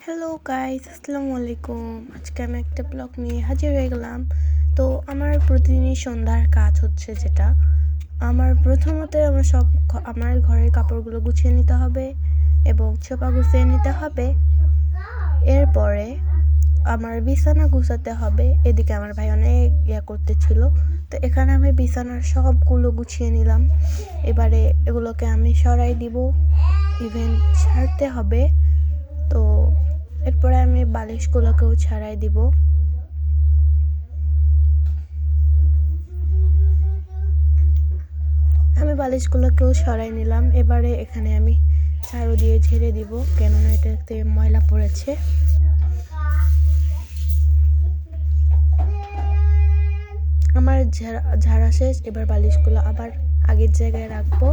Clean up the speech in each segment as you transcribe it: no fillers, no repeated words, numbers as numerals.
Hello guys, আসসালামু আলাইকুম। আজকে আমি একটা ব্লগ নিয়ে হাজির হয়ে গেলাম। তো আমার প্রতিদিনই সন্ধ্যার কাজ হচ্ছে যেটা আমার প্রথমত আমার ঘরের কাপড়গুলো গুছিয়ে নিতে হবে এবং ছোপা গুছিয়ে নিতে হবে। এরপরে আমার বিছানা গুছাতে হবে। এদিকে আমার ভাই অনেক করতেছিল, তো এখানে আমি বিছানার সবগুলো গুছিয়ে নিলাম। এবারে এগুলোকে আমি সরাই দিব, ইভেন ছাড়তে হবে। তো এরপরে আমি বালিশগুলোকেও ছাড়াই দিব। আমি বালিশগুলোকেও সরাই নিলাম। এবারে এখানে আমি ঝাড়ু দিয়ে ঝেড়ে দিব, কেননা এটাতে ময়লা পড়েছে। আমার ঝাড়া শেষ। এবার বালিশগুলো আবার আগের জায়গায় রাখবো।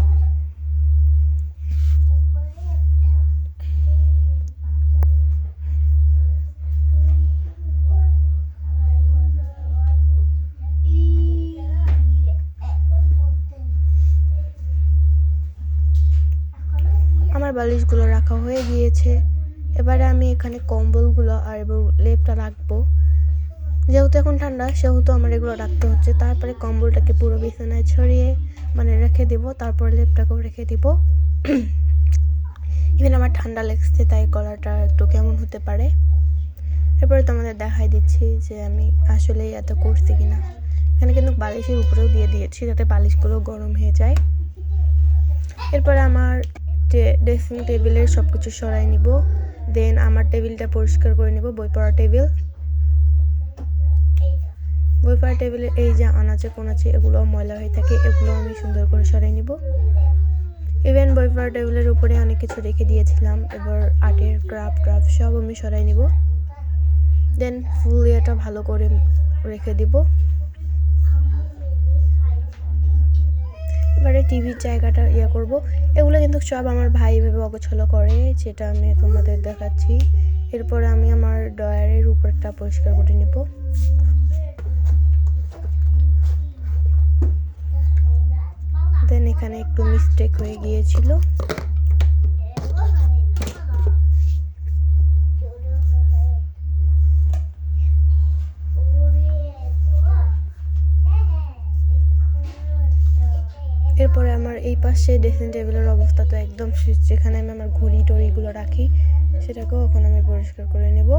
আমার বালিশগুলো রাখা হয়ে গিয়েছে। এবারে আমি এখানে কম্বলগুলো আর লেপটা রাখবো। যেহেতু এখন ঠান্ডা, সেহেতু আমার এগুলো রাখতে হচ্ছে। তারপরে কম্বলটাকে পুরো বিছানায় ছড়িয়ে রেখে দিব। তারপর লেপটাকেও রেখে দিব। ইভেন আমার ঠান্ডা লেগেছে, তাই গলাটা একটু কেমন হতে পারে। এরপরে তোমাদের দেখাই দিচ্ছি যে আমি আসলেই এত করছি কিনা। এখানে কিন্তু বালিশের উপরেও দিয়ে দিয়েছি, যাতে বালিশগুলো গরম হয়ে যায়। এরপরে আমার ড্রেসিং টেবিলের সব কিছু সরাই নিব। দেন আমার টেবিলটা পরিষ্কার করে নিব। বই পড়া টেবিলের এই যে আনাচে কোনাচে এগুলো ময়লা হয়ে থাকে, এগুলো আমি সুন্দর করে সরাই নিব। ইভেন বই পড়া টেবিলের উপরে অনেক কিছু রেখে দিয়েছিলাম, এবার আর্টের ক্রাফট সব আমি সরাই নিব। দেন ফুল ইয়েটা ভালো করে রেখে দিব। এবারে টিভির জায়গাটা করব। এগুলো কিন্তু সব আমার ভাই ভেবে অগোছালো করে, যেটা আমি তোমাদের দেখাচ্ছি। এরপরে আমি আমার ড্রয়ারের উপরটা পরিষ্কার করে নিব। দেন এখানে একটু মিস্টেক হয়ে গিয়েছিল। এরপরে আমার এই পাশে ড্রেসিং টেবিলের অবস্থা তো একদম শেষ। যেখানে আমি আমার ঘড়ি টড়িগুলো রাখি, সেটাকেও এখন আমি পরিষ্কার করে নেব।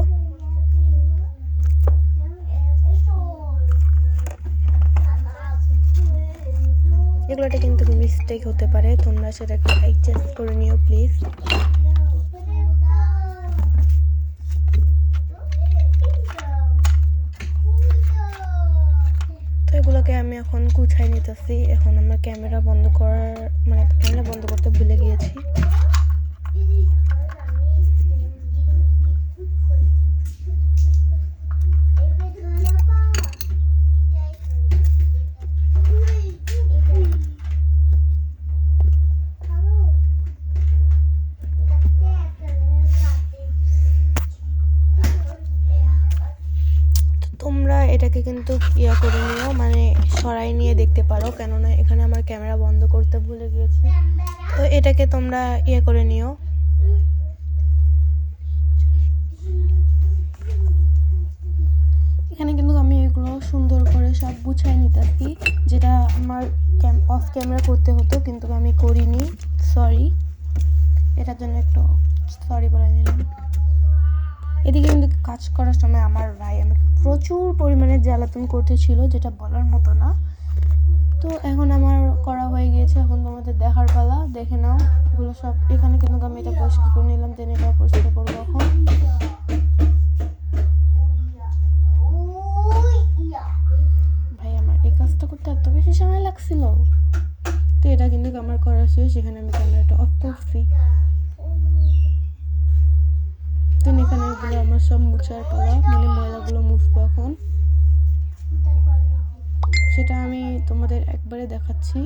এগুলোতে কিন্তু মিস্টেক হতে পারে, তোমরা সেটাকে অ্যাডজাস্ট করে নিও প্লিজ। তো এগুলোকে আমি এখন গুছাই নিতেছি। এখন আমার ক্যামেরা বন্ধ করতে ভুলে গিয়েছি। তোমরা এটাকে কিন্তু করে নিও, সরাই নিয়ে দেখতে পারো, কেননা এখানে আমার ক্যামেরা বন্ধ করতে ভুলে গিয়েছি। তো এটাকে তোমরা করে নিও। এখানে কিন্তু আমি এগুলো সুন্দর করে সব গুছাই নিতেছি, যেটা আমার অফ ক্যামেরা করতে হতো, কিন্তু আমি করিনি। সরি, এটার জন্য একটু সরি বলে নিলাম। এদিকে কিন্তু কাজ করার সময় আমার ভাই আমাকে প্রচুর পরিমাণে জ্বালাতন করতেছিল, যেটা বলার মতো না। তো এখন আমার করা হয়ে গিয়েছে, এখন তোমাদের দেখার পালা। দেখে নাও এগুলো সব। এখানে কিন্তু আমি এটা পরিষ্কার করে নিলাম, দেন এটা পরিষ্কার করবো এখন। ভাই আমার এই কাজটা করতে এত বেশি সময় লাগছিল। তো এটা কিন্তু আমার করা শেষ। এখানে আমি ক্যামেরাটা অফ করছি। দেন এখানে এগুলো আমার সব মুছার পালা, ময়লাগুলো মুছবো এখন। সেটা আমি তোমাদের একবারে দেখাচ্ছি।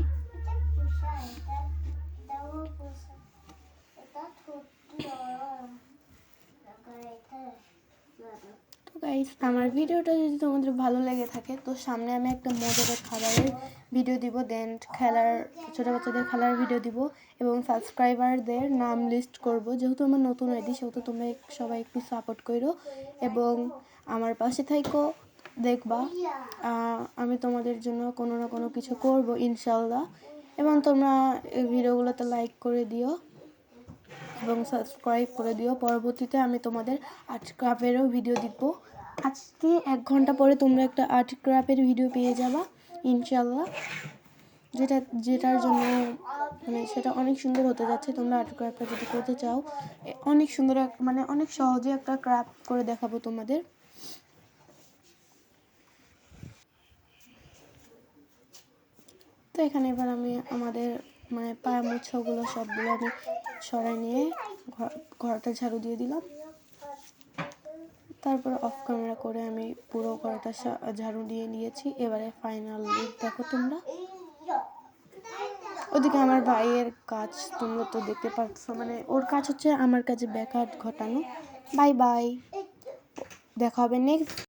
তো গাইস, আমার ভিডিওটা যদি তোমাদের ভালো লেগে থাকে তো সামনে আমি একটা মজাদার খাবারের ভিডিও দিব, দেন খেলার ছোটো বাচ্চাদের খেলার ভিডিও দিব এবং সাবস্ক্রাইবারদের নাম লিস্ট করব। যেহেতু আমার নতুন আইডি সেহেতু তোমরা সবাই একটু সাপোর্ট করো এবং আমার পাশে থাইকো, দেখবা আমি তোমাদের জন্য কোনো না কোনো কিছু করব ইনশাল্লাহ। এবং তোমরা এই ভিডিওগুলোতে লাইক করে দিও এবং সাবস্ক্রাইব করে দিও। পরবর্তীতে আমি তোমাদের আর্ট ক্রাফটেরও ভিডিও দিব। আজকে 1 ঘন্টা পরে তোমরা একটা আর্ট ক্রাফটের ভিডিও পেয়ে যাবা ইনশাল্লাহ, যেটার জন্য মানে সেটা অনেক সুন্দর হতে যাচ্ছে। তোমরা আর্ট ক্রাফটটা যদি করতে চাও অনেক সুন্দর মানে অনেক সহজে একটা ক্রাফট করে দেখাবো তোমাদের। তো এখানে এবার আমি আমাদের মানে পায়া মোছাগুলো সবগুলো আমি সরাই নিয়ে ঘরটা ঝাড়ু দিয়ে দিলাম। তারপর অফ ক্যামেরা করে আমি পুরো ঘরটা ঝাড়ু দিয়ে নিয়েছি। এবারে ফাইনাল লুক দেখো তোমরা। ওদিকে আমার ভাইয়ের কাজ তোমরা তো দেখতে পাচ্ছ, মানে ওর কাজ হচ্ছে আমার কাছে ব্যাঘাত ঘটানো। বাই বাই, দেখা হবে নেক্সট